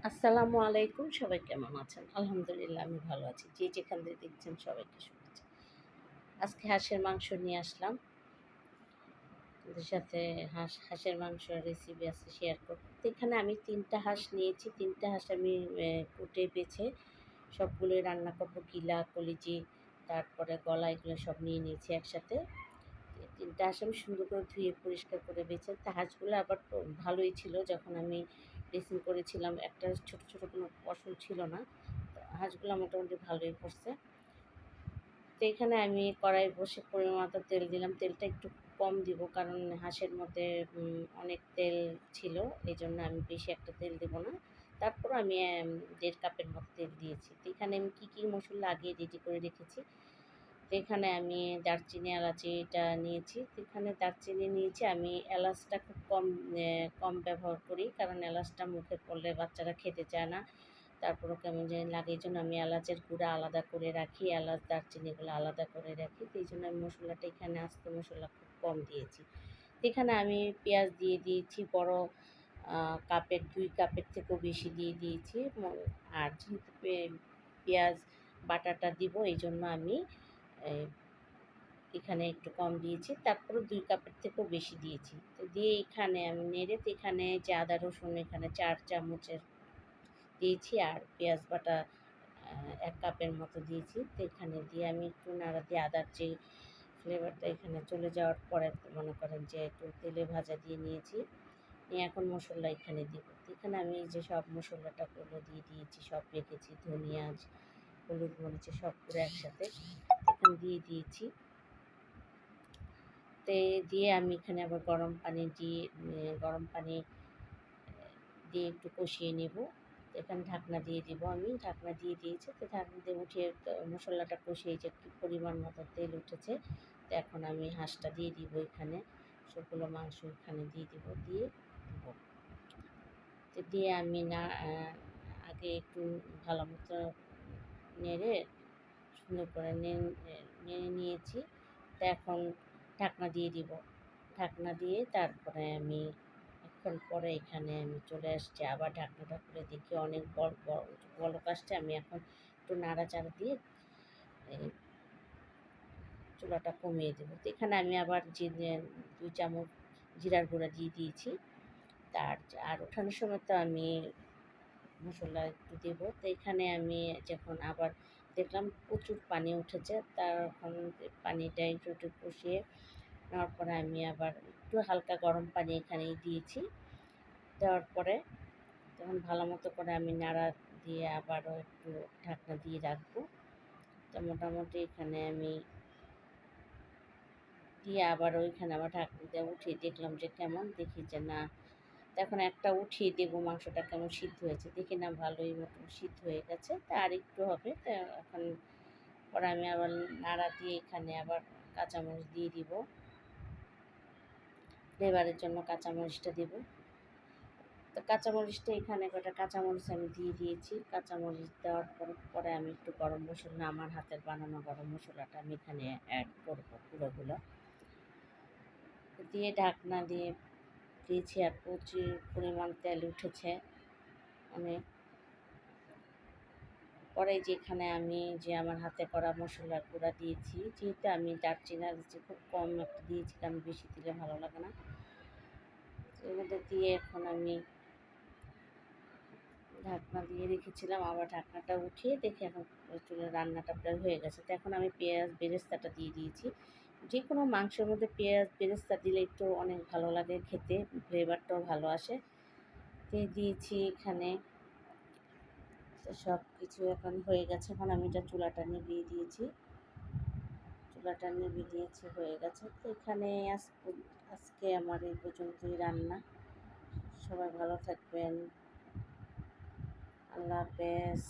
আসসালামু আলাইকুম। সবাই কেমন আছেন? আলহামদুলিল্লাহ আমি ভালো আছি। যে যেখান থেকে দেখছেন সবাইকে শুভেচ্ছা। আজকে হাঁসের মাংস নিয়ে আসলাম। ওদের সাথে হাঁসের মাংসের রেসিপি আছে শেয়ার করব। তো এখানে আমি ৩ টা হাঁস নিয়েছি। ৩ টা হাঁস আমি কুটে বেছে সবগুলোই রান্না করব। গিলা, কলিজি, তারপরে গলা এগুলো সব নিয়ে নিয়েছি একসাথে। ৩ টা হাঁস আমি সুন্দর করে ধুয়ে পরিষ্কার করে বেছে তা হাঁসগুলো আবার ভালোই ছিল যখন আমি ড্রেসিং করেছিলাম। একটা ছোট, ছোট কোনো পশম ছিল না। তো হাঁসগুলো মোটামুটি ভালোই করছে। তো এখানে আমি কড়াই বসে পরিমাণ মতো তেল দিলাম। তেলটা একটু কম দিব কারণ হাঁসের মধ্যে অনেক তেল ছিল। এজন্য আমি বেশি একটা তেল দেব না। তারপরও আমি ১.৫ কাপের মতো তেল দিয়েছি। তো এখানে আমি কী মসলা আগে রেডি করে রেখেছি। তো এখানে আমি দারচিনি, এলাচি এটা নিয়েছি। তো এখানে দারচিনি নিয়েছি আমি এলাচটা খুব কম ব্যবহার করি কারণ এলাচটা মুখে পড়লে বাচ্চারা খেতে চায় না। তারপরেও কেমন জানি লাগে এইজন্য আমি এলাচের গুঁড়া আলাদা করে রাখি, এলাচ দারচিনিগুলো আলাদা করে রাখি। তো এইজন্য আমি মশলাটা এখানে আস্ত মশলা খুব কম দিয়েছি। তো এখানে আমি পেঁয়াজ দিয়ে দিয়েছি বড় কাপের ২ কাপের থেকেও বেশি দিয়ে দিয়েছি। আর যেহেতু পেঁয়াজ বাটাটা দিব এইজন্য আমি এখানে একটু কম দিয়েছি। তারপরেও ২ কাপের থেকেও বেশি দিয়েছি। তো দিয়ে এখানে আমি নেড়ে তো এখানে যে আদা রসুন এখানে ৪ চামচের দিয়েছি আর পেঁয়াজ বাটা ১ কাপের মতো দিয়েছি। তো এখানে দিয়ে আমি একটু নাড়া দিয়ে আদার যে ফ্লেভারটা এখানে চলে যাওয়ার পরে মনে করেন যে একটু তেলে ভাজা দিয়ে নিয়েছি। নিয়ে এখন মশলা এখানে দিব। তো এখানে আমি এই যে সব মশলাটাগুলো দিয়ে দিয়েছি, সব রেখেছি ধনিয়া, হলুদ, মরিচের সবগুলো একসাথে এখানে দিয়ে দিয়েছি। দিয়ে আমি এখানে আবার গরম পানি দিয়ে একটু কষিয়ে নেব। এখানে ঢাকনা দিয়ে দিব আমি। ঢাকনা দিয়ে দিয়েছি। তো ঢাকনা দিয়ে উঠিয়ে মশলাটা কষিয়ে যে কি পরিমাণ মতো তেল উঠেছে। তো এখন আমি হাঁসটা দিয়ে দিব এখানে। সবগুলো মাংস এখানে দিয়ে দিব। তো দিয়ে আমি আগে একটু ভালো মতো নেড়ে সুন্দর করে নেড়ে নিয়েছি। তো এখন ঢাকনা দিয়ে দিব। ঢাকনা দিয়ে তারপরে আমি অনেকক্ষণ পরে এখানে আমি চলে আসছি। আবার ঢাকনাটা খুলে দেখি অনেক বলক আসছে। আমি এখন একটু নাড়াচাড়া দিয়ে এই চুলাটা কমিয়ে দেবো। তো এখানে আমি আবার ২ চামচ জিরার গুঁড়া দিয়ে দিয়েছি। আর ওঠানোর সময় তো আমি মশলা একটু দেবো। তো এখানে আমি যখন আবার দেখলাম প্রচুর পানি উঠেছে তখন পানিটা একটু কষিয়ে নেওয়ার পরে আমি আবার একটু হালকা গরম পানি এখানে দিয়েছি। দেওয়ার পরে তখন ভালো মতো করে আমি নাড়া দিয়ে আবারও একটু ঢাকনা দিয়ে রাখবো। তো মোটামুটি এখানে আমি দিয়ে আবারও এখানে আবার ঢাকনা দিয়ে উঠিয়ে দেখলাম যে কেমন, দেখি যে না এখন একটা উঠিয়ে দেবো মাংসটা কেমন সিদ্ধ হয়েছে। দেখি না ভালোই মতো সিদ্ধ হয়ে গেছে। তা আর একটু হবে। তা এখন পরে আমি আবার নাড়া দিয়ে এখানে আবার কাঁচামরিচ দিয়ে দিব। ফ্লেভারের জন্য কাঁচামরিচটা দিব। তো কাঁচামরিচটা এখানে কটা কাঁচামরিচ আমি দিয়ে দিয়েছি। কাঁচামরিচ দেওয়ার পরে আমি একটু গরম মশলা আমার হাতের বানানো গরম মশলাটা আমি এখানে অ্যাড করব পুরোগুলো। দিয়ে ঢাকনা দিয়ে দিয়েছি আর প্রচুর পরিমাণ তেল উঠেছে অনেক। পরে যেখানে আমি যে আমার হাতে করা মশলার গুঁড়া দিয়েছি, যেহেতু আমি দারচিনি এলাচি খুব কম একটা দিয়েছি কারণ বেশি দিলে ভালো লাগে না। এর মধ্যে দিয়ে এখন আমি ঢাকনা দিয়ে রেখেছিলাম। আবার ঢাকনাটা উঠিয়ে দেখি এখন চুলার রান্নাটা প্রায় হয়ে গেছে। তো এখন আমি পেঁয়াজ বেরেস্তাটা দিয়ে দিয়েছি। যে কোনো মাংসের মধ্যে পেঁয়াজ বেরেস্তা দিলে একটু অনেক ভালো লাগে খেতে, ফ্লেভারটাও ভালো আসে। দিয়েছি এখানে। তো সব কিছু এখন হয়ে গেছে। এখন আমি এটা চুলাটা নিভিয়ে দিয়েছি। হয়ে গেছে। তো এখানে আজকে আমার এই পর্যন্তই রান্না। সবাই ভালো থাকবেন। আল্লাহ হাফেজ।